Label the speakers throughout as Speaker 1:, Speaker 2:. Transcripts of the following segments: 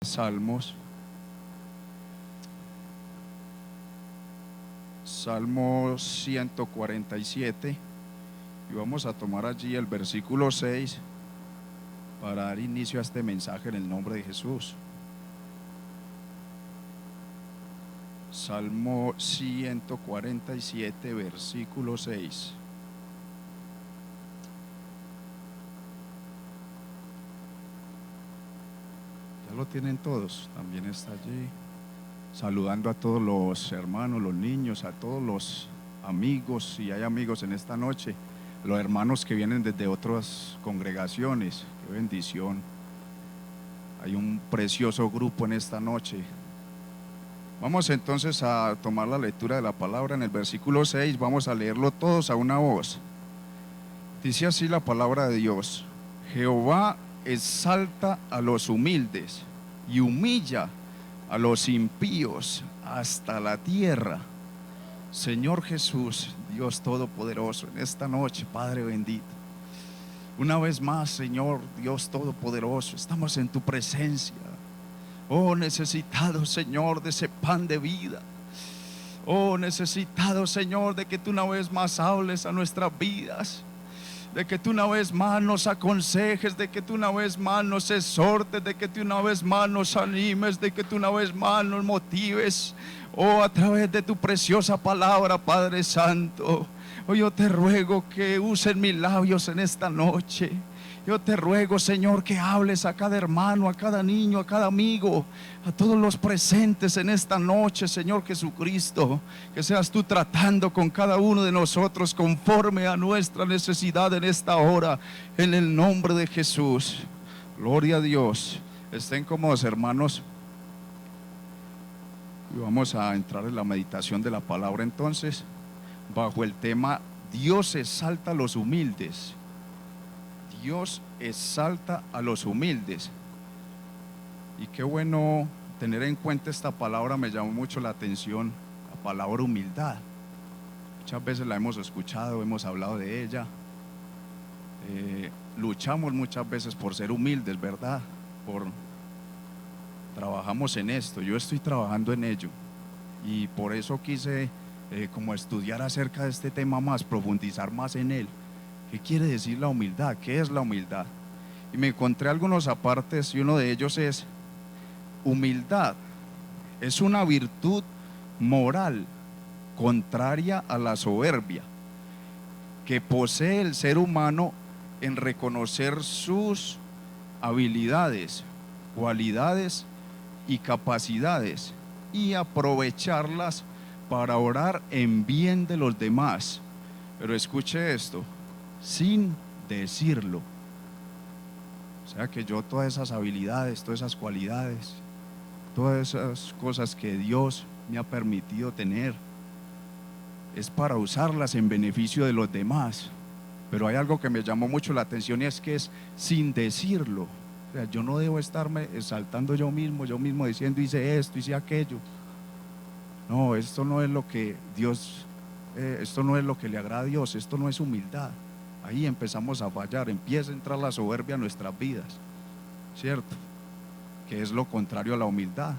Speaker 1: Salmos, Salmo 147, y vamos a tomar allí el versículo 6 para dar inicio a este mensaje en el nombre de Jesús. Salmo 147, versículo 6. Ya lo tienen todos, también está allí. Saludando a todos los hermanos, los niños, a todos los amigos, si hay amigos en esta noche, los hermanos que vienen desde otras congregaciones. Qué bendición. Hay un precioso grupo en esta noche. Vamos entonces a tomar la lectura de la palabra en el versículo 6. Vamos a leerlo todos a una voz. Dice así la palabra de Dios: Jehová exalta a los humildes y humilla a los impíos hasta la tierra. Señor Jesús, Dios Todopoderoso, en esta noche, Padre bendito, una vez más, Señor Dios Todopoderoso, estamos en tu presencia. Oh, necesitado, Señor, de ese pan de vida. Oh, necesitado, Señor, de que tú una vez más hables a nuestras vidas, de que tú una vez más nos aconsejes, de que tú una vez más nos exhortes, de que tú una vez más nos animes, de que tú una vez más nos motives. Oh, a través de tu preciosa palabra, Padre Santo. Oh, yo te ruego que usen mis labios en esta noche. Yo te ruego, Señor, que hables a cada hermano, a cada niño, a cada amigo, a todos los presentes en esta noche, Señor Jesucristo. Que seas tú tratando con cada uno de nosotros conforme a nuestra necesidad en esta hora, en el nombre de Jesús. Gloria a Dios. Estén cómodos, hermanos. Y vamos a entrar en la meditación de la palabra entonces, bajo el tema: Dios exalta a los humildes. Dios exalta a los humildes. Y qué bueno tener en cuenta esta palabra. Me llamó mucho la atención la palabra humildad. Muchas veces la hemos escuchado, hemos hablado de ella. Luchamos muchas veces por ser humildes, ¿verdad? Trabajamos en esto. Yo estoy trabajando en ello, y por eso quise como estudiar acerca de este tema más, profundizar más en él. ¿Qué quiere decir la humildad? ¿Qué es la humildad? Y me encontré algunos apartes, y uno de ellos es: humildad es una virtud moral contraria a la soberbia que posee el ser humano en reconocer sus habilidades, cualidades y capacidades y aprovecharlas para orar en bien de los demás. Pero escuche esto: sin decirlo. O sea que yo todas esas habilidades, todas esas cualidades, todas esas cosas que Dios me ha permitido tener, es para usarlas en beneficio de los demás. Pero hay algo que me llamó mucho la atención, y es que es sin decirlo. O sea, yo no debo estarme exaltando yo mismo diciendo: hice esto, hice aquello. No, esto no es lo que Dios, esto no es lo que le agrada a Dios, esto no es humildad. Ahí empezamos a fallar, empieza a entrar la soberbia en nuestras vidas, ¿cierto? Que es lo contrario a la humildad.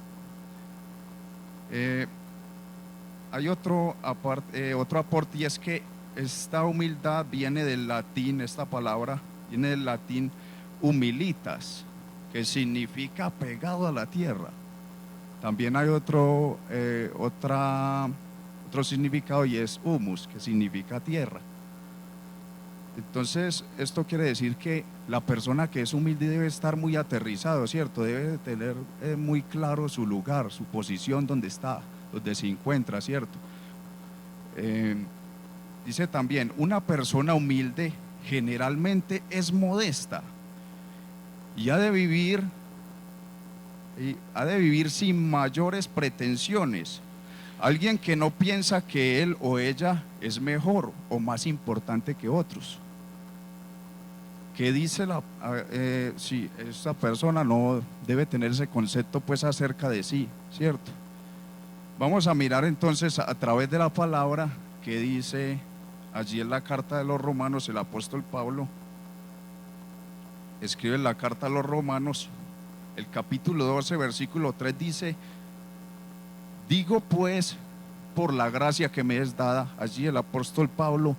Speaker 1: Hay otro aporte, y es que esta humildad viene del latín. Esta palabra viene del latín humilitas, que significa pegado a la tierra. También hay otro significado, y es humus, que significa tierra. Entonces, esto quiere decir que la persona que es humilde debe estar muy aterrizado, ¿cierto? Debe tener muy claro su lugar, su posición, donde está, donde se encuentra, ¿cierto? Dice también: una persona humilde generalmente es modesta y ha de vivir sin mayores pretensiones. Alguien que no piensa que él o ella es mejor o más importante que otros. ¿Qué dice si esta persona no debe tener ese concepto pues acerca de sí, ¿cierto? Vamos a mirar entonces a través de la palabra que dice allí en la carta de los Romanos. El apóstol Pablo escribe en la carta a los Romanos, el capítulo 12, versículo 3 dice: digo pues, por la gracia que me es dada. Allí el apóstol Pablo,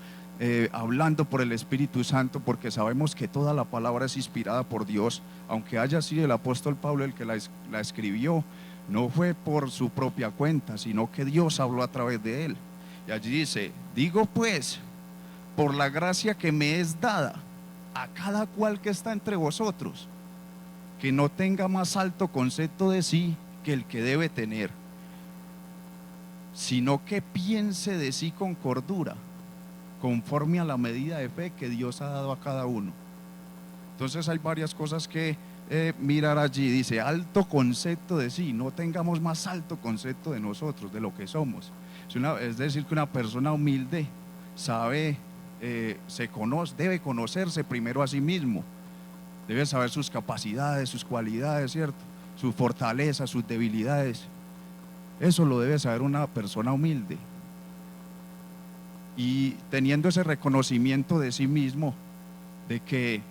Speaker 1: hablando por el Espíritu Santo, porque sabemos que toda la palabra es inspirada por Dios, aunque haya sido el apóstol Pablo el que la escribió, no fue por su propia cuenta, sino que Dios habló a través de él. Y allí dice: digo pues, por la gracia que me es dada, a cada cual que está entre vosotros, que no tenga más alto concepto de sí que el que debe tener, sino que piense de sí con cordura, conforme a la medida de fe que Dios ha dado a cada uno. Entonces hay varias cosas que mirar allí. Dice: alto concepto de sí, no tengamos más alto concepto de nosotros, de lo que somos. Es decir, que una persona humilde sabe, se conoce, debe conocerse primero a sí mismo, debe saber sus capacidades, sus cualidades, ¿cierto? Sus fortalezas, sus debilidades. Eso lo debe saber una persona humilde. Y teniendo ese reconocimiento de sí mismo, de que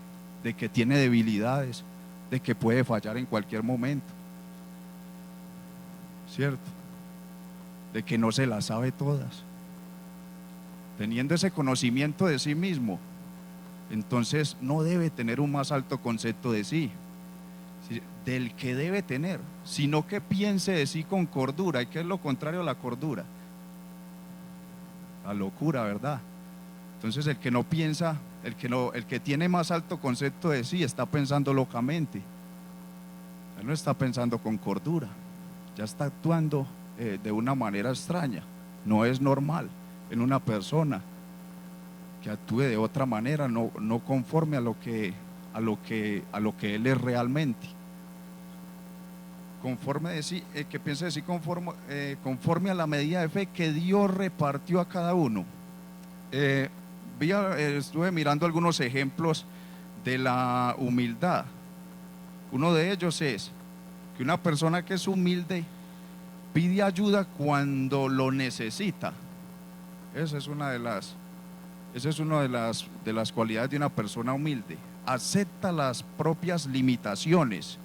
Speaker 1: tiene debilidades, de que puede fallar en cualquier momento, ¿cierto? De que no se las sabe todas. Teniendo ese conocimiento de sí mismo, entonces no debe tener un más alto concepto de sí, del que debe tener, sino que piense de sí con cordura. ¿Y qué es lo contrario a la cordura? La locura, ¿verdad? Entonces el que no piensa, el que tiene más alto concepto de sí, está pensando locamente. Él no está pensando con cordura, ya está actuando de una manera extraña. No es normal en una persona que actúe de otra manera, no conforme a lo que él es realmente. Conforme de sí, que piense de sí conforme a la medida de fe que Dios repartió a cada uno. Estuve mirando algunos ejemplos de la humildad. Uno de ellos es que una persona que es humilde pide ayuda cuando lo necesita. Esa es una de las cualidades de una persona humilde. Acepta las propias limitaciones.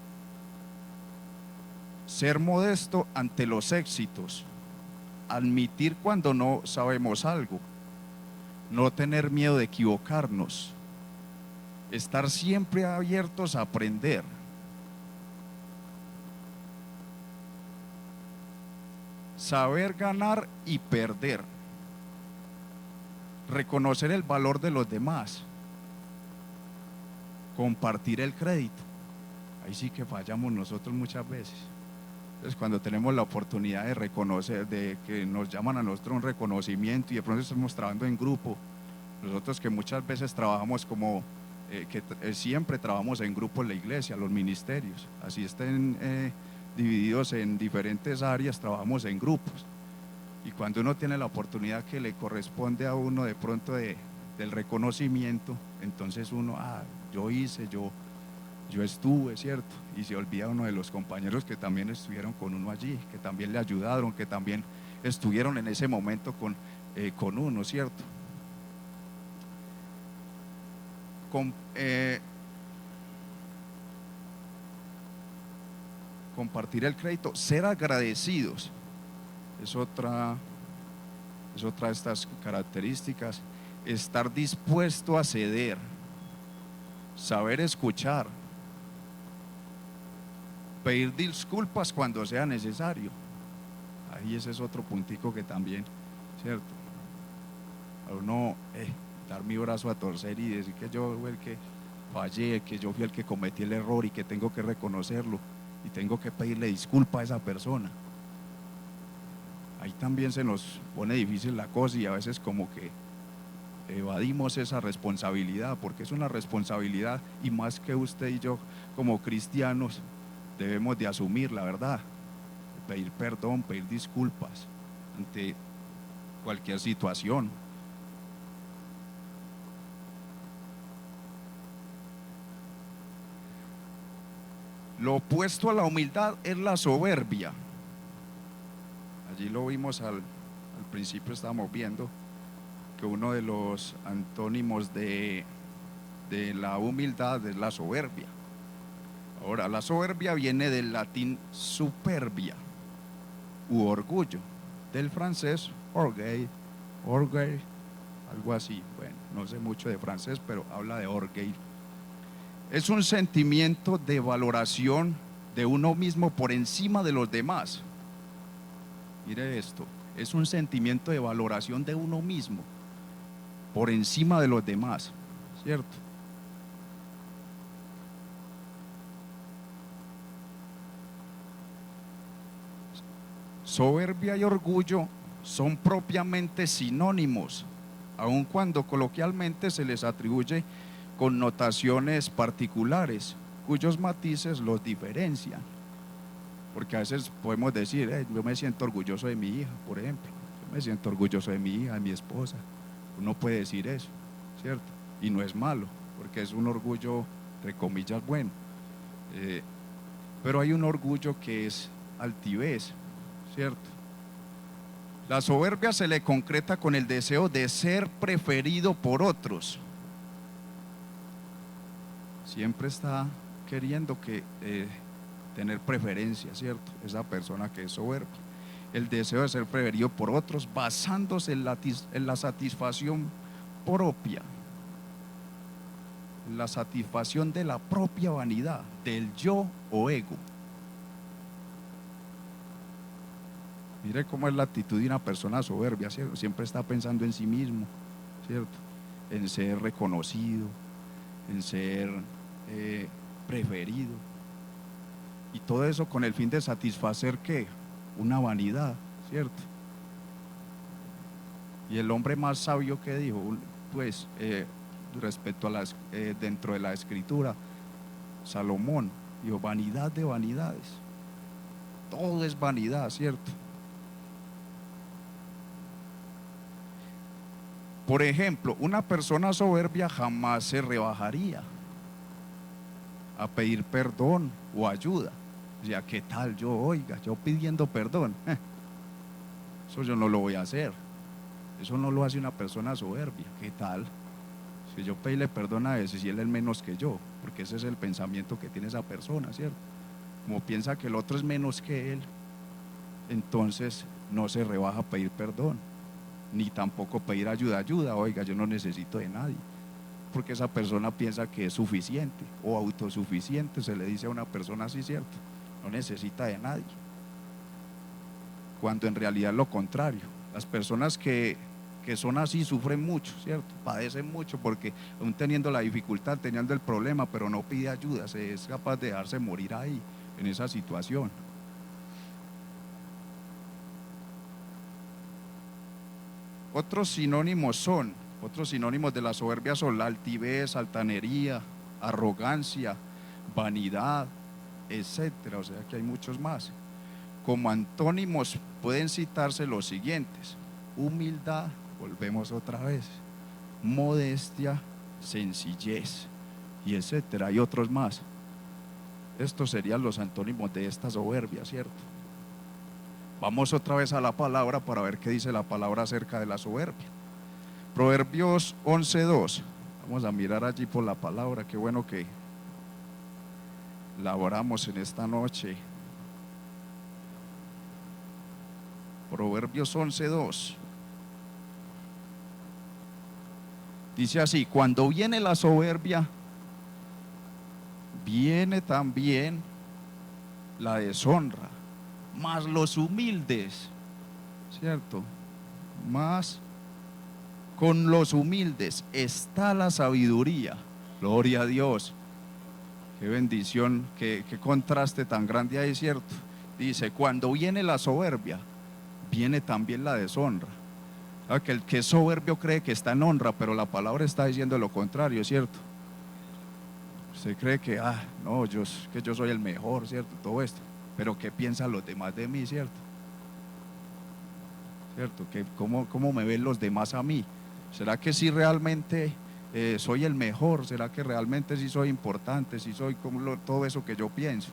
Speaker 1: Ser modesto ante los éxitos. Admitir cuando no sabemos algo. No tener miedo de equivocarnos. Estar siempre abiertos a aprender. Saber ganar y perder. Reconocer el valor de los demás. Compartir el crédito. Ahí sí que fallamos nosotros muchas veces. Entonces, cuando tenemos la oportunidad de reconocer, de que nos llaman a nosotros un reconocimiento y de pronto estamos trabajando en grupo, nosotros que muchas veces trabajamos siempre trabajamos en grupo en la iglesia, los ministerios, así estén divididos en diferentes áreas, trabajamos en grupos. Y cuando uno tiene la oportunidad que le corresponde a uno de pronto del reconocimiento, entonces uno, yo hice, yo estuve, ¿cierto? Y se olvida uno de los compañeros que también estuvieron con uno allí, que también le ayudaron, que también estuvieron en ese momento con uno, ¿cierto? Compartir el crédito, ser agradecidos, es otra de estas características. Estar dispuesto a ceder, saber escuchar, pedir disculpas cuando sea necesario. Ahí ese es otro puntico que también, ¿cierto? A uno dar mi brazo a torcer y decir que yo fui el que fallé, que yo fui el que cometí el error y que tengo que reconocerlo y tengo que pedirle disculpa a esa persona. Ahí también se nos pone difícil la cosa y a veces como que evadimos esa responsabilidad, porque es una responsabilidad, y más que usted y yo como cristianos debemos de asumir, la verdad, pedir perdón, pedir disculpas ante cualquier situación. Lo opuesto a la humildad es la soberbia. Allí lo vimos al principio, estábamos viendo que uno de los antónimos de la humildad es la soberbia. Ahora, la soberbia viene del latín superbia u orgullo, del francés orgueil, orgueil, algo así. Bueno, no sé mucho de francés, pero habla de orgueil. Es un sentimiento de valoración de uno mismo por encima de los demás. Mire esto, es un sentimiento de valoración de uno mismo por encima de los demás, ¿cierto? Soberbia y orgullo son propiamente sinónimos, aun cuando coloquialmente se les atribuye connotaciones particulares, cuyos matices los diferencian. Porque a veces podemos decir, yo me siento orgulloso de mi hija, por ejemplo, yo me siento orgulloso de mi hija, de mi esposa. Uno puede decir eso, ¿cierto? Y no es malo, porque es un orgullo, entre comillas, bueno. Pero hay un orgullo que es altivez, ¿cierto? La soberbia se le concreta con el deseo de ser preferido por otros. Siempre está queriendo tener preferencia, ¿cierto? Esa persona que es soberbia. El deseo de ser preferido por otros basándose en la satisfacción propia, en la satisfacción de la propia vanidad, del yo o ego. Mire cómo es la actitud de una persona soberbia, ¿cierto? Siempre está pensando en sí mismo, ¿cierto? En ser reconocido, en ser preferido. Y todo eso con el fin de satisfacer ¿qué? Una vanidad, ¿cierto? Y el hombre más sabio que dijo, pues, respecto a dentro de la escritura, Salomón, dijo, vanidad de vanidades. Todo es vanidad, ¿cierto? Por ejemplo, una persona soberbia jamás se rebajaría a pedir perdón o ayuda. O sea, ¿qué tal yo, oiga, yo pidiendo perdón? Eso yo no lo voy a hacer. Eso no lo hace una persona soberbia. ¿Qué tal? Si yo pedirle perdón a ese, si él es menos que yo, porque ese es el pensamiento que tiene esa persona, ¿cierto? Como piensa que el otro es menos que él, entonces no se rebaja a pedir perdón, ni tampoco pedir ayuda, oiga, yo no necesito de nadie, porque esa persona piensa que es suficiente o autosuficiente, se le dice a una persona así, ¿cierto? No necesita de nadie, cuando en realidad es lo contrario. Las personas que son así sufren mucho, ¿cierto? Padecen mucho porque aún teniendo la dificultad, teniendo el problema, pero no pide ayuda, se es capaz de dejarse morir ahí, en esa situación. Otros sinónimos de la soberbia son la altivez, altanería, arrogancia, vanidad, etcétera. O sea que hay muchos más. Como antónimos pueden citarse los siguientes: humildad, volvemos otra vez, modestia, sencillez, y etcétera. Hay otros más. Estos serían los antónimos de esta soberbia, ¿cierto? Vamos otra vez a la palabra para ver qué dice la palabra acerca de la soberbia. Proverbios 11:2. Vamos a mirar allí por la palabra. Qué bueno que laboramos en esta noche. Proverbios 11:2. Dice así: cuando viene la soberbia, viene también la deshonra, mas los humildes, ¿cierto? Más con los humildes está la sabiduría. Gloria a Dios. Qué bendición, qué contraste tan grande hay, ¿cierto? Dice, cuando viene la soberbia, viene también la deshonra. Que el que es soberbio cree que está en honra, pero la palabra está diciendo lo contrario, ¿cierto? Usted cree que, no, que yo soy el mejor, ¿cierto? Todo esto. Pero ¿qué piensan los demás de mí, cierto? ¿Cierto? ¿Cómo me ven los demás a mí? ¿Será que sí realmente soy el mejor? ¿Será que realmente sí soy importante? ¿Sí soy como todo eso que yo pienso?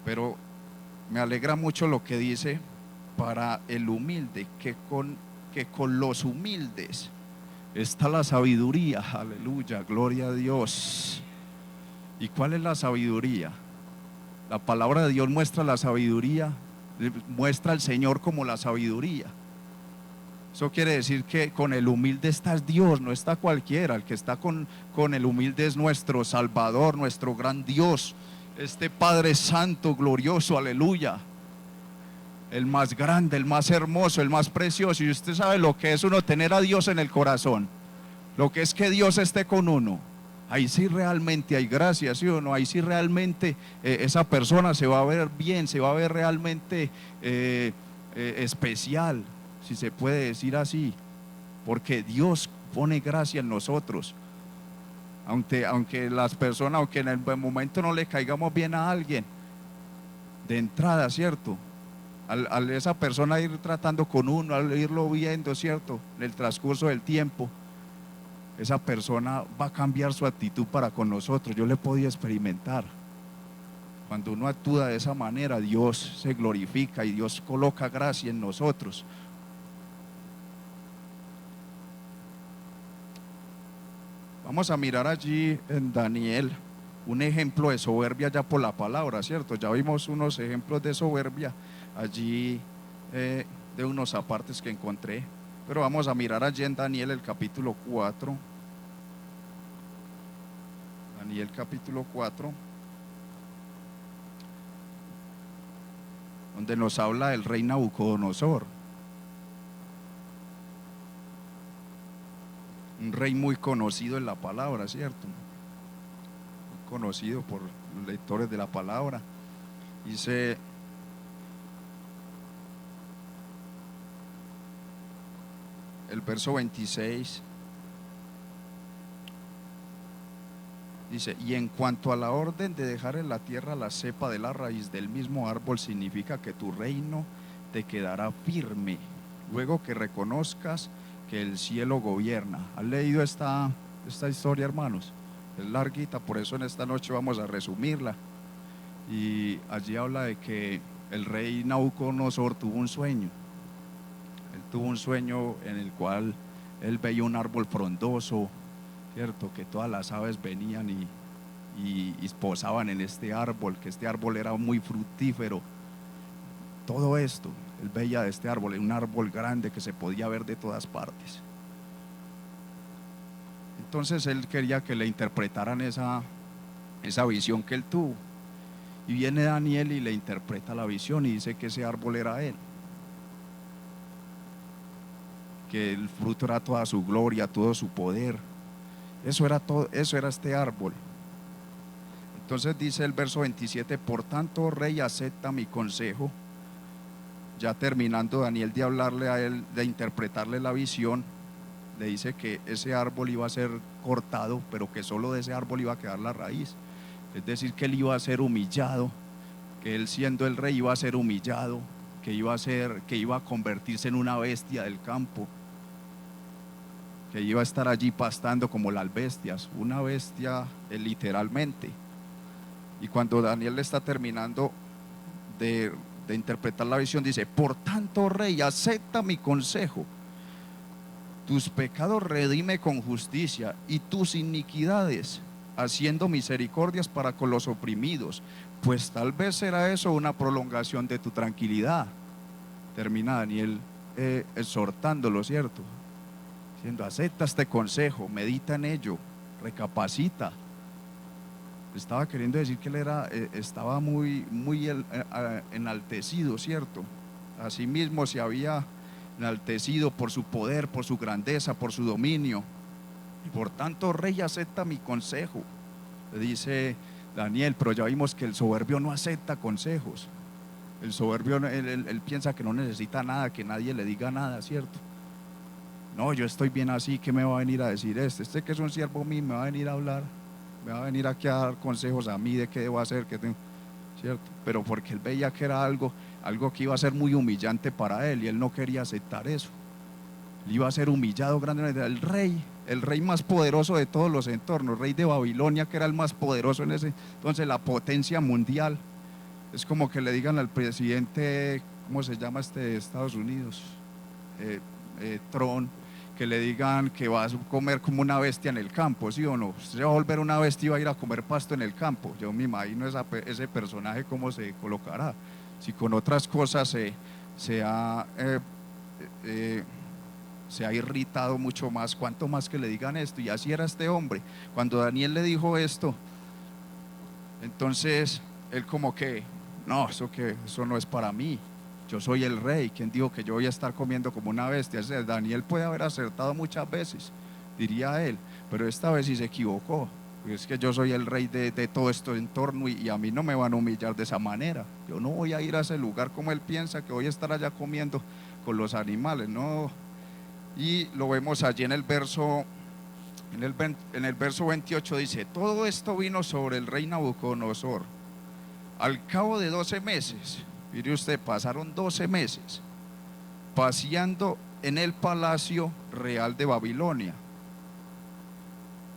Speaker 1: Pero me alegra mucho lo que dice para el humilde, que con los humildes está la sabiduría. Aleluya, gloria a Dios. ¿Y cuál es la sabiduría? La palabra de Dios muestra la sabiduría, muestra al Señor como la sabiduría. Eso quiere decir que con el humilde está Dios, no está cualquiera. El que está con el humilde es nuestro Salvador, nuestro gran Dios, este Padre Santo, glorioso, aleluya. El más grande, el más hermoso, el más precioso. Y usted sabe lo que es uno tener a Dios en el corazón, lo que es que Dios esté con uno. Ahí sí realmente hay gracia, ¿sí o no? Ahí sí realmente esa persona se va a ver bien, se va a ver realmente especial, si se puede decir así, porque Dios pone gracia en nosotros. Aunque las personas, aunque en el buen momento no le caigamos bien a alguien, de entrada, ¿cierto? Al esa persona ir tratando con uno, al irlo viendo, ¿cierto? En el transcurso del tiempo, esa persona va a cambiar su actitud para con nosotros. Yo le he podido experimentar. Cuando uno actúa de esa manera, Dios se glorifica y Dios coloca gracia en nosotros. Vamos a mirar allí en Daniel un ejemplo de soberbia ya por la palabra, ¿cierto? Ya vimos unos ejemplos de soberbia allí de unos apartes que encontré. Pero vamos a mirar allí en Daniel el capítulo 4. Daniel capítulo 4, donde nos habla del rey Nabucodonosor. Un rey muy conocido en la palabra, ¿cierto? Muy conocido por los lectores de la palabra. Dice: el verso 26 dice: y en cuanto a la orden de dejar en la tierra la cepa de la raíz del mismo árbol, significa que tu reino te quedará firme, luego que reconozcas que el cielo gobierna. ¿Han leído esta historia, hermanos? Es larguita, por eso en esta noche vamos a resumirla. Y allí habla de que el rey Nabucodonosor tuvo un sueño. Él tuvo un sueño en el cual él veía un árbol frondoso, ¿cierto? Que todas las aves venían y posaban en este árbol, que este árbol era muy fructífero. Todo esto, él veía de este árbol, un árbol grande que se podía ver de todas partes. Entonces él quería que le interpretaran esa visión que él tuvo. Y viene Daniel y le interpreta la visión y dice que ese árbol era él, que el fruto era toda su gloria, todo su poder. Eso era todo, eso era este árbol. Entonces dice el verso 27: por tanto, rey, acepta mi consejo. Ya terminando Daniel de hablarle a él, de interpretarle la visión, le dice que ese árbol iba a ser cortado, pero que solo de ese árbol iba a quedar la raíz. Es decir, que él iba a ser humillado, que él siendo el rey iba a ser humillado, que iba a convertirse en una bestia del campo, que iba a estar allí pastando como las bestias, una bestia literalmente. Y cuando Daniel le está terminando de interpretar la visión, dice: por tanto, rey, acepta mi consejo. Tus pecados redime con justicia y tus iniquidades haciendo misericordias para con los oprimidos, pues tal vez será eso una prolongación de tu tranquilidad. Termina Daniel exhortándolo, ¿cierto? Diciendo: acepta este consejo, medita en ello, recapacita. Estaba queriendo decir que él estaba muy enaltecido, ¿cierto? Asimismo se había enaltecido por su poder, por su grandeza, por su dominio. Y por tanto, rey, acepta mi consejo, le dice Daniel. Pero ya vimos que el soberbio no acepta consejos. El soberbio, él piensa que no necesita nada, que nadie le diga nada, ¿cierto? No, yo estoy bien así, ¿qué me va a venir a decir este que es un siervo mío, me va a venir a hablar, me va a venir aquí a dar consejos a mí de qué debo hacer, ¿cierto? Pero porque él veía que era algo que iba a ser muy humillante para él, y él no quería aceptar eso. Él iba a ser humillado grandemente. El rey más poderoso de todos los entornos, el rey de Babilonia, que era el más poderoso en ese entonces, la potencia mundial. Es como que le digan al presidente, ¿cómo se llama de Estados Unidos? Trump, que le digan que va a comer como una bestia en el campo, ¿sí o no? Usted se va a volver una bestia y va a ir a comer pasto en el campo. Yo me imagino ese personaje cómo se colocará. Si con otras cosas se ha, se ha irritado mucho más, cuanto más que le digan esto. Y así era este hombre. Cuando Daniel le dijo esto, entonces él como que, no, eso no es para mí. Yo soy el rey. ¿Quién dijo que yo voy a estar comiendo como una bestia? Daniel puede haber acertado muchas veces, diría él, pero esta vez sí se equivocó. Es que yo soy el rey de todo este entorno y a mí no me van a humillar de esa manera. Yo no voy a ir a ese lugar como él piensa que voy a estar allá comiendo con los animales, no. Y lo vemos allí en el verso 28 dice: todo esto vino sobre el rey Nabucodonosor al cabo de 12 meses. Mire usted, pasaron 12 meses paseando en el palacio real de Babilonia.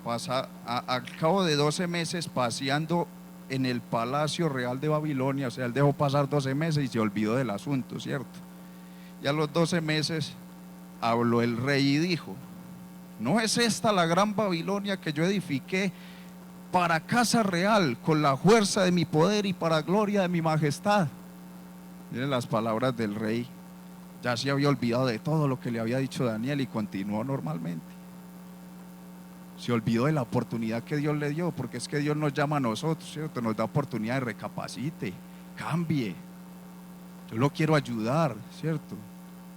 Speaker 1: Al cabo de 12 meses paseando en el palacio real de Babilonia. O sea, él dejó pasar 12 meses y se olvidó del asunto, ¿cierto? Y a los 12 meses habló el rey y dijo: ¿no es esta la gran Babilonia que yo edifiqué para casa real, con la fuerza de mi poder y para gloria de mi majestad? Miren las palabras del rey. Ya se había olvidado de todo lo que le había dicho Daniel y continuó normalmente. Se olvidó de la oportunidad que Dios le dio, porque es que Dios nos llama a nosotros, ¿cierto? Nos da oportunidad de recapacite, cambie. Yo lo quiero ayudar, ¿cierto?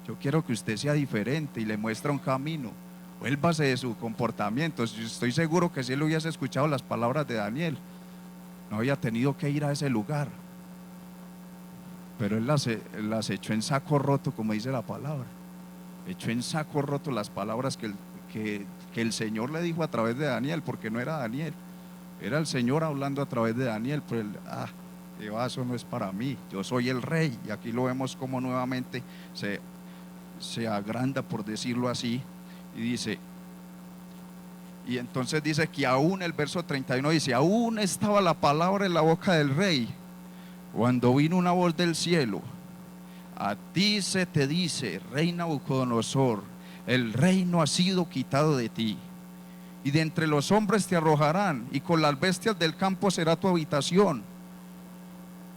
Speaker 1: Yo quiero que usted sea diferente y le muestra un camino. Vuélvase de su comportamiento. Estoy seguro que si él hubiese escuchado las palabras de Daniel, no había tenido que ir a ese lugar. Pero él las echó en saco roto, como dice la palabra. Echó en saco roto las palabras que el Señor le dijo a través de Daniel, porque no era Daniel, era el Señor hablando a través de Daniel. Pero él, eso no es para mí, yo soy el rey. Y aquí lo vemos como nuevamente se agranda, por decirlo así, y dice, y entonces dice que aún el verso 31 dice: aún estaba la palabra en la boca del rey, cuando vino una voz del cielo: a ti se te dice, rey Nabucodonosor, el reino ha sido quitado de ti, y de entre los hombres te arrojarán, y con las bestias del campo será tu habitación,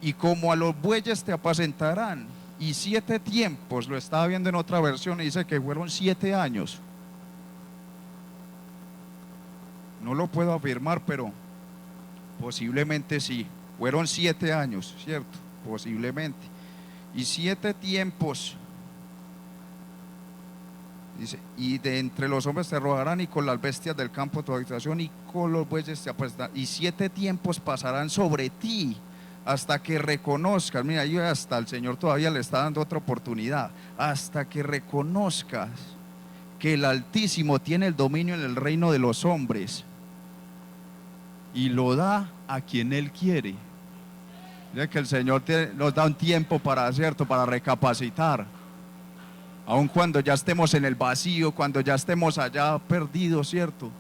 Speaker 1: y como a los bueyes te apacentarán. Y 7 tiempos, lo estaba viendo en otra versión y dice que fueron 7 años. No lo puedo afirmar, pero posiblemente sí. Fueron 7 años, ¿cierto? Posiblemente. Y 7 tiempos. Dice: y de entre los hombres te arrojarán, y con las bestias del campo tu habitación, y con los bueyes te apacentarán. Y 7 tiempos pasarán sobre ti, hasta que reconozcas. Mira, yo hasta el Señor todavía le está dando otra oportunidad. Hasta que reconozcas que el Altísimo tiene el dominio en el reino de los hombres y lo da a quien Él quiere. Mira que el Señor nos da un tiempo para, ¿cierto?, para recapacitar. Aun cuando ya estemos en el vacío, cuando ya estemos allá perdidos, ¿cierto?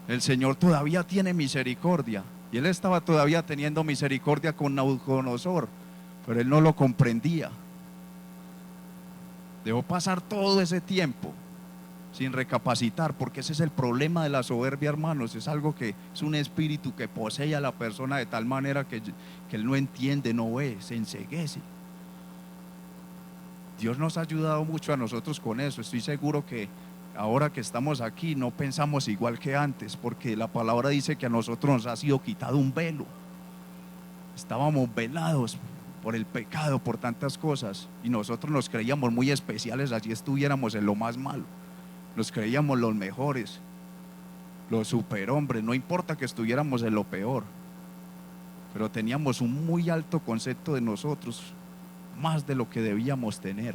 Speaker 1: El Señor todavía tiene misericordia. Y Él estaba todavía teniendo misericordia con Nabucodonosor, pero él no lo comprendía. Dejó pasar todo ese tiempo sin recapacitar, porque ese es el problema de la soberbia, hermanos. Es algo que es un espíritu que posee a la persona de tal manera que él no entiende, no ve, se enceguece. Dios nos ha ayudado mucho a nosotros con eso. Estoy seguro que ahora que estamos aquí no pensamos igual que antes, porque la palabra dice que a nosotros nos ha sido quitado un velo. Estábamos velados por el pecado, por tantas cosas, y nosotros nos creíamos muy especiales, allí estuviéramos en lo más malo. Nos creíamos los mejores, los superhombres, no importa que estuviéramos en lo peor, pero teníamos un muy alto concepto de nosotros, más de lo que debíamos tener,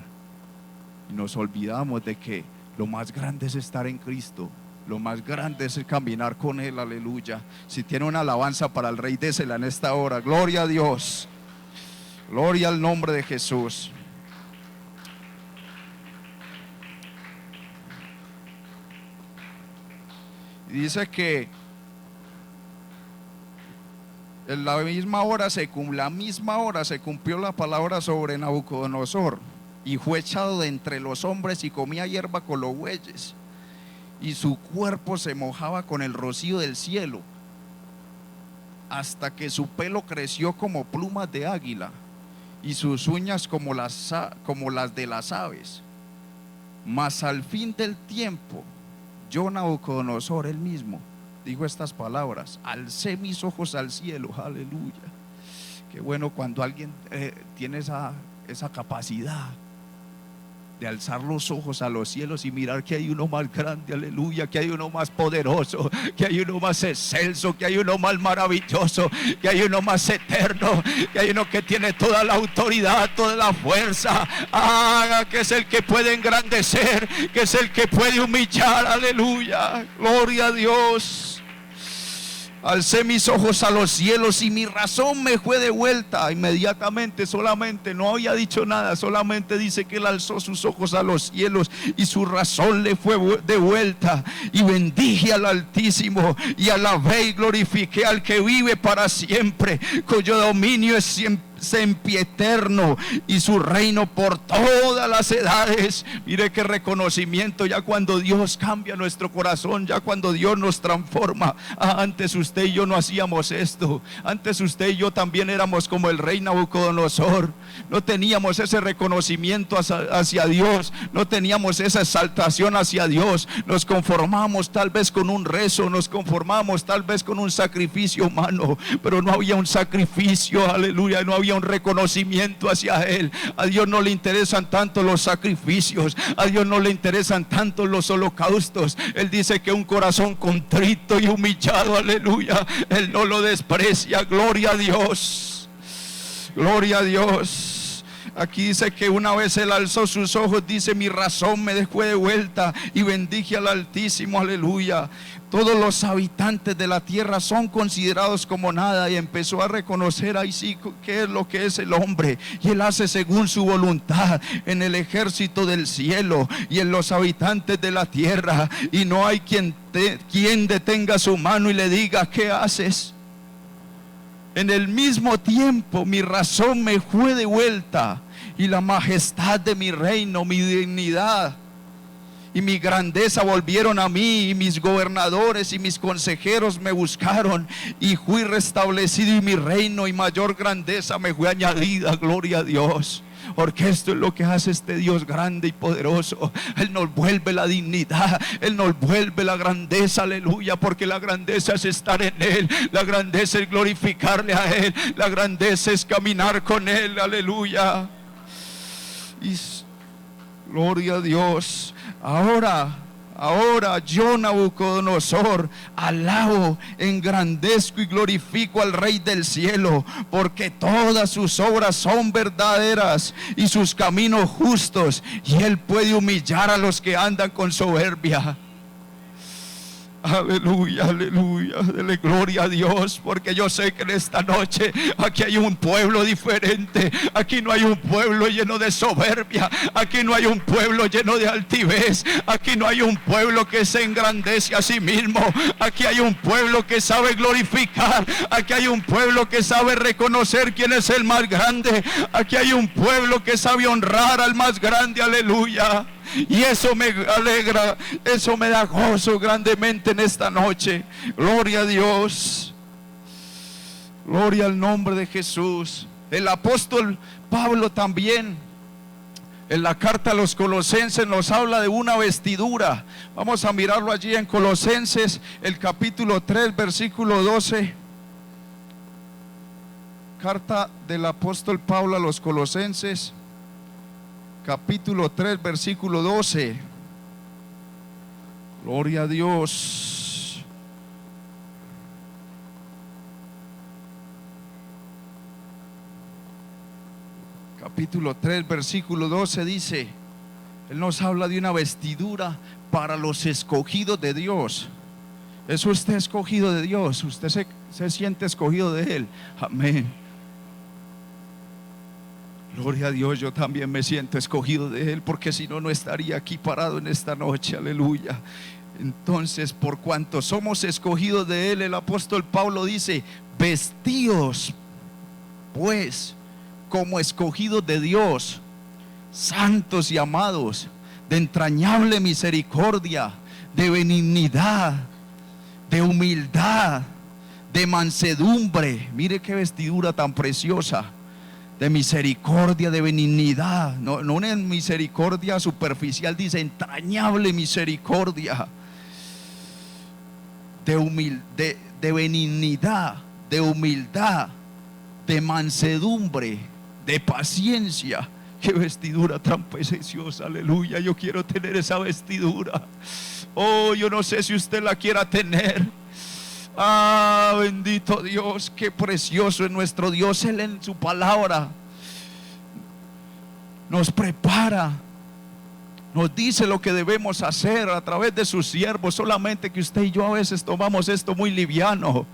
Speaker 1: y nos olvidamos de que lo más grande es estar en Cristo, lo más grande es el caminar con Él. Aleluya. Si tiene una alabanza para el Rey, désela en esta hora. Gloria a Dios, gloria al nombre de Jesús. Y dice que en la misma hora se cumplió la palabra sobre Nabucodonosor. y fue echado de entre los hombres y comía hierba con los bueyes, y su cuerpo se mojaba con el rocío del cielo, hasta que su pelo creció como plumas de águila y sus uñas como las de las aves. Mas al fin del tiempo, yo, Nabucodonosor, él mismo dijo estas palabras: alcé mis ojos al cielo. Aleluya. Qué bueno cuando alguien tiene esa capacidad de alzar los ojos a los cielos y mirar que hay uno más grande, aleluya, que hay uno más poderoso, que hay uno más excelso, que hay uno más maravilloso, que hay uno más eterno, que hay uno que tiene toda la autoridad, toda la fuerza, que es el que puede engrandecer, que es el que puede humillar, aleluya, gloria a Dios. Alcé mis ojos a los cielos y mi razón me fue de vuelta. Inmediatamente, solamente, no había dicho nada, solamente dice que él alzó sus ojos a los cielos y su razón le fue de vuelta. Y bendije al Altísimo y alabé y glorifiqué al que vive para siempre, cuyo dominio es sempiterno y su reino por todas las edades. Mire qué reconocimiento, ya cuando Dios cambia nuestro corazón, ya cuando Dios nos transforma. Antes usted y yo no hacíamos esto, antes usted y yo también éramos como el rey Nabucodonosor, no teníamos ese reconocimiento hacia Dios, no teníamos esa exaltación hacia Dios, nos conformamos tal vez con un rezo, nos conformamos tal vez con un sacrificio humano, pero no había un sacrificio, aleluya, no había un reconocimiento hacia Él. A Dios no le interesan tanto los sacrificios, a Dios no le interesan tanto los holocaustos. Él dice que un corazón contrito y humillado, aleluya, Él no lo desprecia. Gloria a Dios, gloria a Dios. Aquí dice que una vez él alzó sus ojos, dice: mi razón me dejó de vuelta y bendije al Altísimo, aleluya. Todos los habitantes de la tierra son considerados como nada. Y empezó a reconocer ahí sí qué es lo que es el hombre, y él hace según su voluntad en el ejército del cielo y en los habitantes de la tierra, y no hay quien detenga su mano y le diga: ¿qué haces? En el mismo tiempo mi razón me fue de vuelta, y la majestad de mi reino, mi dignidad y mi grandeza volvieron a mí, y mis gobernadores y mis consejeros me buscaron, y fui restablecido, y mi reino y mayor grandeza me fue añadida. Gloria a Dios. Porque esto es lo que hace este Dios grande y poderoso. Él nos vuelve la dignidad, Él nos vuelve la grandeza, aleluya. Porque la grandeza es estar en Él, la grandeza es glorificarle a Él, la grandeza es caminar con Él, aleluya. Y gloria a Dios. Ahora yo, Nabucodonosor, alabo, engrandezco y glorifico al Rey del cielo, porque todas sus obras son verdaderas y sus caminos justos, y Él puede humillar a los que andan con soberbia. Aleluya, aleluya, dele gloria a Dios, porque yo sé que en esta noche aquí hay un pueblo diferente. Aquí no hay un pueblo lleno de soberbia, aquí no hay un pueblo lleno de altivez, aquí no hay un pueblo que se engrandece a sí mismo. Aquí hay un pueblo que sabe glorificar, aquí hay un pueblo que sabe reconocer quién es el más grande, aquí hay un pueblo que sabe honrar al más grande, aleluya. Y eso me alegra, eso me da gozo grandemente en esta noche. Gloria a Dios, gloria al nombre de Jesús. El apóstol Pablo también, en la carta a los Colosenses, nos habla de una vestidura. Vamos a mirarlo allí en Colosenses, el capítulo 3, versículo 12. Carta del apóstol Pablo a los Colosenses, capítulo 3, versículo 12. Gloria a Dios. Capítulo 3, versículo 12 dice: Él nos habla de una vestidura para los escogidos de Dios. ¿Es usted escogido de Dios? ¿Usted se siente escogido de Él? Amén. Gloria a Dios, yo también me siento escogido de Él, porque si no, no estaría aquí parado en esta noche, aleluya. Entonces, por cuanto somos escogidos de Él, el apóstol Pablo dice: vestíos pues como escogidos de Dios, santos y amados, de entrañable misericordia, de benignidad, de humildad, de mansedumbre. Mire qué vestidura tan preciosa. De misericordia, de benignidad, no una misericordia superficial, dice entrañable misericordia, de benignidad, de humildad, de mansedumbre, de paciencia. Qué vestidura tan preciosa, aleluya. Yo quiero tener esa vestidura. Oh, yo no sé si usted la quiera tener. Ah, bendito Dios, qué precioso es nuestro Dios. Él en su palabra nos prepara, nos dice lo que debemos hacer a través de sus siervos. Solamente que usted y yo a veces tomamos esto muy liviano.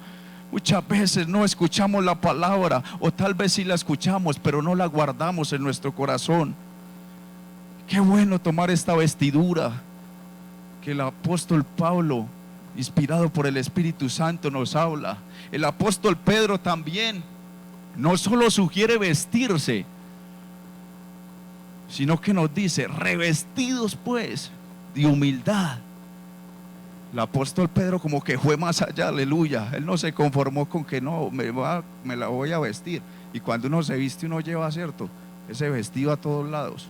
Speaker 1: Muchas veces no escuchamos la palabra, o tal vez sí la escuchamos, pero no la guardamos en nuestro corazón. Qué bueno tomar esta vestidura que el apóstol Pablo, inspirado por el Espíritu Santo, nos habla. El apóstol Pedro también no solo sugiere vestirse, sino que nos dice: revestidos pues de humildad. El apóstol Pedro como que fue más allá, aleluya. Él no se conformó con que no, me la voy a vestir. Y cuando uno se viste, uno lleva, cierto, ese vestido a todos lados.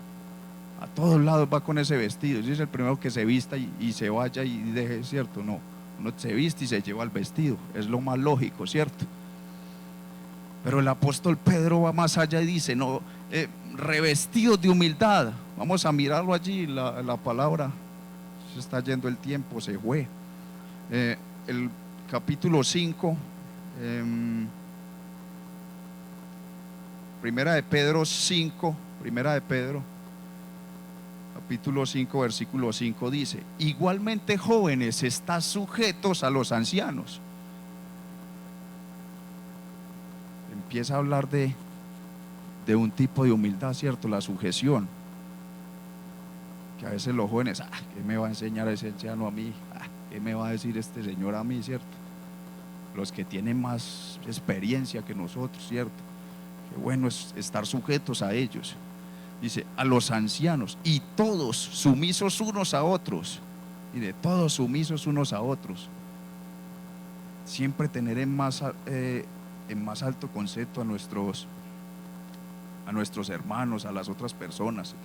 Speaker 1: A todos lados va con ese vestido. Ese es el primero que se vista y se vaya y deje, cierto. No, uno se viste y se lleva el vestido. Es lo más lógico, cierto. Pero el apóstol Pedro va más allá y dice: no, revestidos de humildad. Vamos a mirarlo allí, la palabra. Se está yendo el tiempo, se fue. El capítulo 5, Primera de Pedro 5, Primera de Pedro, capítulo 5, versículo 5 dice: igualmente jóvenes, estad sujetos a los ancianos. Empieza a hablar de un tipo de humildad, cierto, la sujeción. Que a veces los jóvenes, ¿qué me va a enseñar ese anciano a mí? ¿Qué me va a decir este señor a mí, cierto? Los que tienen más experiencia que nosotros, cierto. Qué bueno es estar sujetos a ellos. Dice: a los ancianos, y todos sumisos unos a otros. Y de todos sumisos unos a otros. Siempre tener en más alto concepto a nuestros hermanos, a las otras personas,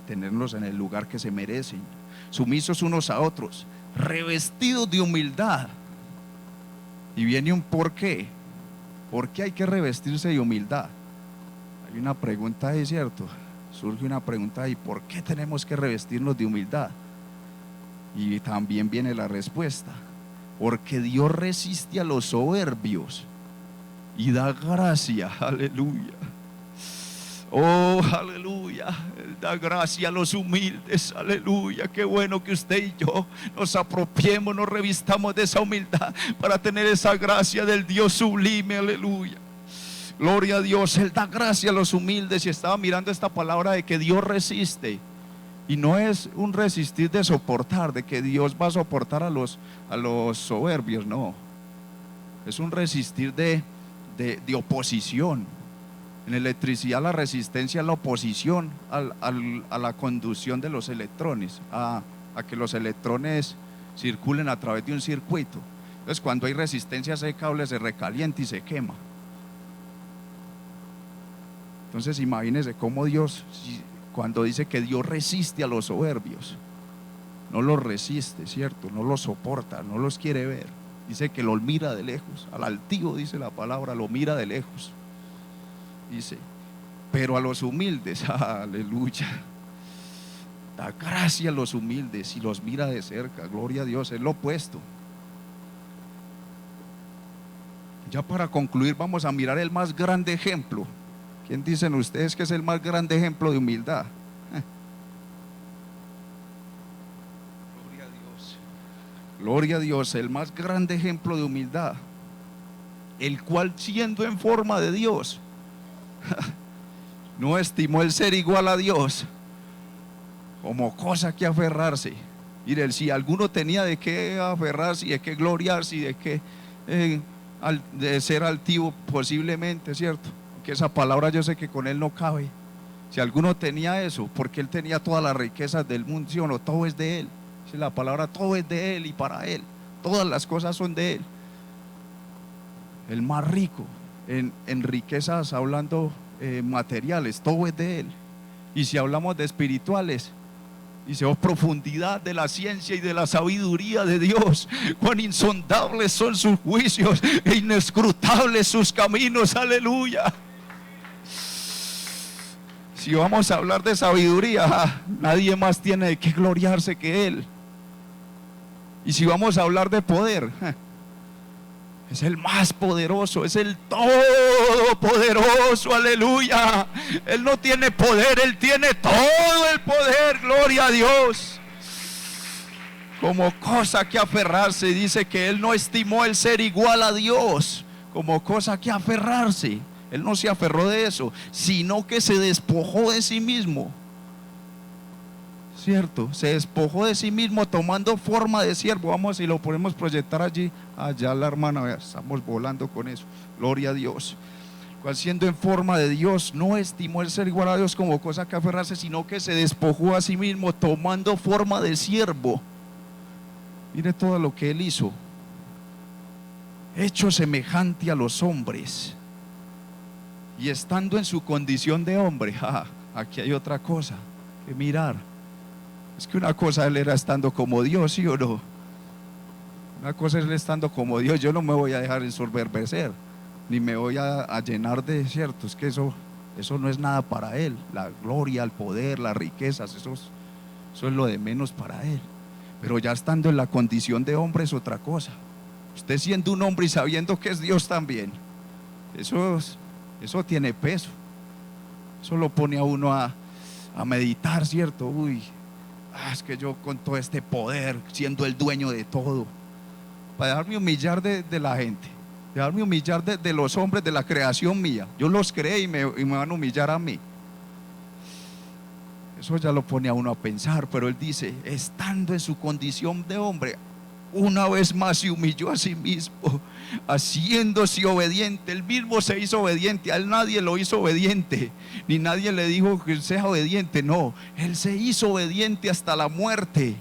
Speaker 1: tenerlos en el lugar que se merecen, sumisos unos a otros, revestidos de humildad. Y viene un por qué. ¿Por qué hay que revestirse de humildad? Hay una pregunta ahí, cierto. Surge una pregunta ahí: ¿por qué tenemos que revestirnos de humildad? Y también viene la respuesta: porque Dios resiste a los soberbios y da gracia, aleluya. Oh, aleluya. Él da gracia a los humildes, aleluya. Qué bueno que usted y yo nos apropiemos, nos revistamos de esa humildad para tener esa gracia del Dios sublime, aleluya. Gloria a Dios. Él da gracia a los humildes. Y estaba mirando esta palabra de que Dios resiste. Y no es un resistir de soportar, de que Dios va a soportar a los soberbios, no. Es un resistir de oposición. En electricidad la resistencia es la oposición a la conducción de los electrones, a que los electrones circulen a través de un circuito. Entonces, cuando hay resistencia, ese cable se recalienta y se quema. Entonces imagínense cómo Dios, cuando dice que Dios resiste a los soberbios, no los resiste, ¿cierto? No los soporta, no los quiere ver. Dice que los mira de lejos. Al altivo, dice la palabra, lo mira de lejos. Dice: pero a los humildes, aleluya, da gracia a los humildes y los mira de cerca. Gloria a Dios, es lo opuesto. Ya para concluir, vamos a mirar el más grande ejemplo. ¿Quién dicen ustedes que es el más grande ejemplo de humildad? Gloria a Dios. Gloria a Dios, el más grande ejemplo de humildad, el cual, siendo en forma de Dios, no estimó el ser igual a Dios como cosa que aferrarse. Miren, si alguno tenía de qué aferrarse y de qué gloriarse y de qué de ser altivo, posiblemente, ¿cierto? Que esa palabra yo sé que con él no cabe, Si alguno tenía eso, porque él tenía todas las riquezas del mundo, ¿sí o no? Todo es de él. Si la palabra, todo es de él y para él. Todas las cosas son de él. El más rico en riquezas, hablando materiales, todo es de él. Y si hablamos de espirituales, dice: oh, profundidad de la ciencia y de la sabiduría de Dios, cuán insondables son sus juicios e inescrutables sus caminos. Aleluya. Si vamos a hablar de sabiduría, nadie más tiene de qué gloriarse que él. Y si vamos a hablar de poder, es el más poderoso, es el todopoderoso. Aleluya. Él no tiene poder, él tiene todo el poder. Gloria a Dios. Como cosa que aferrarse, dice que él no estimó el ser igual a Dios como cosa que aferrarse. Él no se aferró de eso, sino que se despojó de sí mismo. Cierto, se despojó de sí mismo tomando forma de siervo. Vamos, si lo podemos proyectar allí, allá la hermana, vea, estamos volando con eso. Gloria a Dios. Cual siendo en forma de Dios, no estimó el ser igual a Dios como cosa que aferrarse, sino que se despojó a sí mismo tomando forma de siervo. Mire todo lo que él hizo. Hecho semejante a los hombres, y estando en su condición de hombre. Aquí hay otra cosa que mirar. Es que una cosa él era estando como Dios, ¿sí o no? Una cosa es él estando como Dios. Yo no me voy a dejar ensoberbecer, ni me voy a llenar de cierto. Es que eso no es nada para él. La gloria, el poder, las riquezas, eso es lo de menos para él. Pero ya estando en la condición de hombre es otra cosa. Usted siendo un hombre y sabiendo que es Dios también, eso tiene peso. Eso lo pone a uno a meditar, ¿cierto? Uy, es que yo con todo este poder, siendo el dueño de todo, para dejarme humillar de la gente, dejarme humillar de los hombres de la creación mía. Yo los creé y me van a humillar a mí. Eso ya lo pone a uno a pensar. Pero él dice, estando en su condición de hombre, una vez más se humilló a sí mismo, haciéndose obediente. Él mismo se hizo obediente. A él nadie lo hizo obediente, ni nadie le dijo que sea obediente. No, él se hizo obediente hasta la muerte.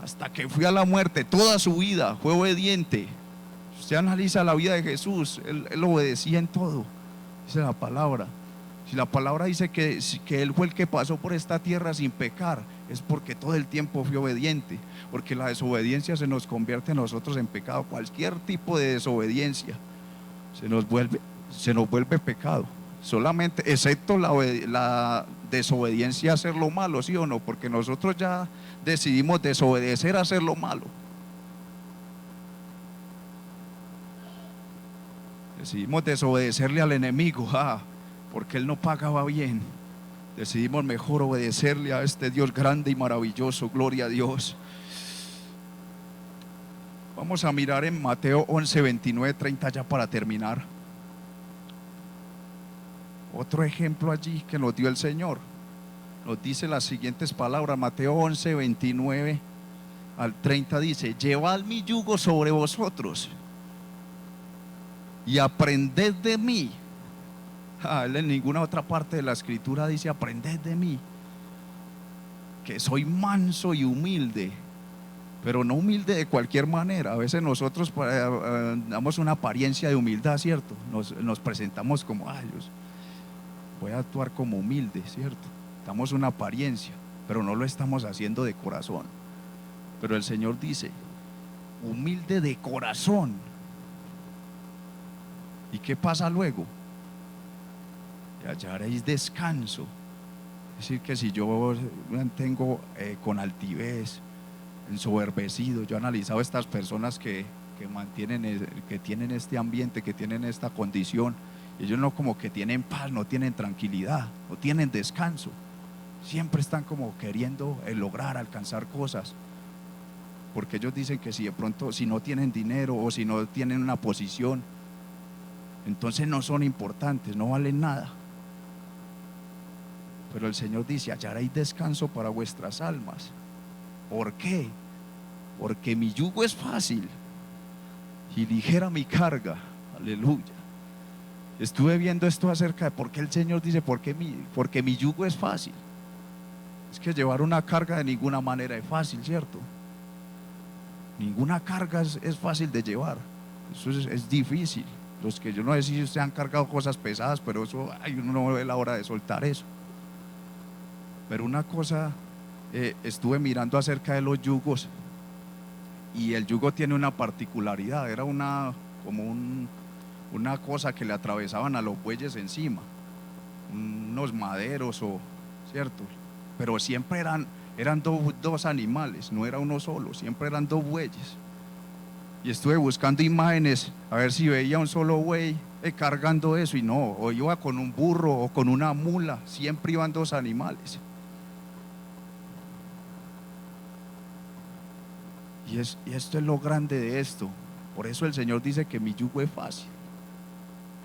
Speaker 1: Hasta que fue a la muerte, toda su vida fue obediente. Usted analiza la vida de Jesús, él obedecía en todo. Dice la palabra. Si la palabra dice que él fue el que pasó por esta tierra sin pecar, es porque todo el tiempo fue obediente. Porque la desobediencia se nos convierte a nosotros en pecado. Cualquier tipo de desobediencia se nos vuelve pecado. Solamente, excepto la desobediencia a hacer lo malo, ¿sí o no? Porque nosotros ya decidimos desobedecer a hacer lo malo. Decidimos desobedecerle al enemigo, porque él no pagaba bien. Decidimos mejor obedecerle a este Dios grande y maravilloso. Gloria a Dios. Vamos a mirar en Mateo 11, 29, 30 ya para terminar. Otro ejemplo allí que nos dio el Señor. Nos dice las siguientes palabras. Mateo 11, 29 al 30 dice: llevad mi yugo sobre vosotros y aprended de mí. En ninguna otra parte de la escritura dice aprended de mí, que soy manso y humilde. Pero no humilde de cualquier manera. A veces nosotros damos una apariencia de humildad, ¿cierto? Nos presentamos como, yo voy a actuar como humilde, ¿cierto? Damos una apariencia, pero no lo estamos haciendo de corazón. Pero el Señor dice, humilde de corazón. ¿Y qué pasa luego? Y hallaréis descanso. Es decir, que si yo me mantengo con altivez, ensoberbecido. Yo he analizado estas personas que tienen este ambiente, que tienen esta condición. Ellos no como que tienen paz, no tienen tranquilidad, no tienen descanso. Siempre están como queriendo lograr, alcanzar cosas. Porque ellos dicen que si de pronto, si no tienen dinero o si no tienen una posición, entonces no son importantes, no valen nada. Pero el Señor dice, hallaréis descanso para vuestras almas. ¿Por qué? Porque mi yugo es fácil y ligera mi carga. Aleluya. estuve viendo esto acerca de por qué el Señor dice, porque mi yugo es fácil. Es que llevar una carga de ninguna manera es fácil, ¿cierto? Ninguna carga es fácil de llevar. Eso es difícil. Los que yo no sé si ustedes han cargado cosas pesadas, pero eso, uno no ve la hora de soltar eso. Pero una cosa, estuve mirando acerca de los yugos, y el yugo tiene una particularidad. Era una cosa que le atravesaban a los bueyes encima, unos maderos, ¿cierto? Pero siempre eran dos animales, no era uno solo, siempre eran dos bueyes. Y estuve buscando imágenes a ver si veía un solo buey cargando eso, y no, o iba con un burro o con una mula, siempre iban dos animales. Y esto es lo grande de esto. Por eso el Señor dice que mi yugo es fácil,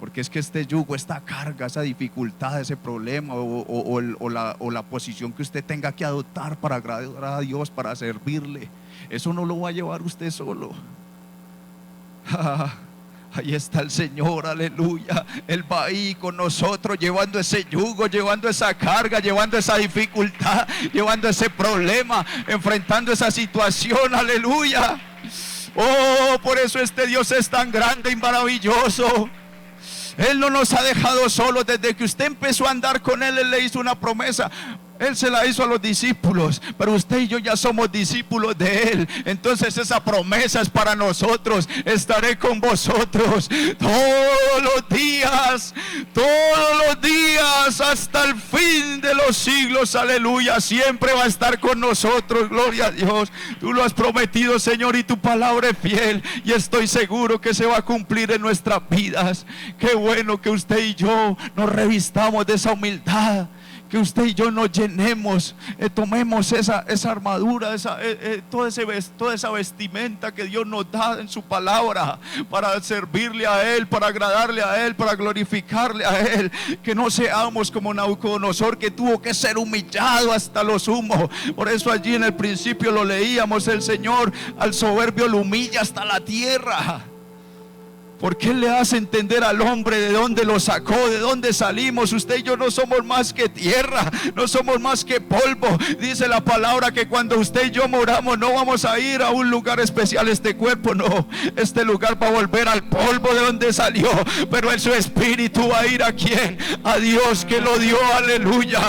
Speaker 1: porque es que este yugo, esta carga, esa dificultad, ese problema o la posición que usted tenga que adoptar para agradar a Dios, para servirle, eso no lo va a llevar usted solo. Ahí está el Señor, aleluya. Él va ahí con nosotros, llevando ese yugo, llevando esa carga, llevando esa dificultad, llevando ese problema, enfrentando esa situación, aleluya. Oh, por eso este Dios es tan grande y maravilloso. Él no nos ha dejado solos. Desde que usted empezó a andar con Él, Él le hizo una promesa. Él se la hizo a los discípulos, pero usted y yo ya somos discípulos de Él. Entonces esa promesa es para nosotros. Estaré con vosotros todos los días, hasta el fin de los siglos, aleluya. Siempre va a estar con nosotros, gloria a Dios. Tú lo has prometido, Señor, y tu palabra es fiel, y estoy seguro que se va a cumplir en nuestras vidas. Qué bueno que usted y yo nos revistamos de esa humildad, que usted y yo nos llenemos, tomemos esa armadura, toda esa vestimenta que Dios nos da en su palabra, para servirle a Él, para agradarle a Él, para glorificarle a Él. Que no seamos como Nabucodonosor, que tuvo que ser humillado hasta lo sumo. Por eso allí en el principio lo leíamos, el Señor al soberbio lo humilla hasta la tierra, porque Él le hace entender al hombre de dónde lo sacó, de dónde salimos. Usted y yo no somos más que tierra, no somos más que polvo. Dice la palabra que cuando usted y yo moramos, no vamos a ir a un lugar especial. Este cuerpo no, este lugar va a volver al polvo de donde salió, pero en su espíritu va a ir ¿a quién? A Dios que lo dio, aleluya.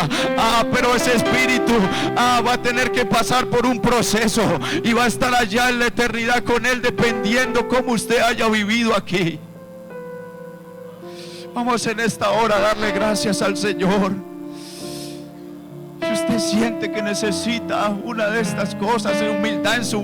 Speaker 1: Pero ese espíritu va a tener que pasar por un proceso, y va a estar allá en la eternidad con Él, dependiendo cómo usted haya vivido aquí. Vamos en esta hora a darle gracias al Señor. Si usted siente que necesita una de estas cosas de humildad en su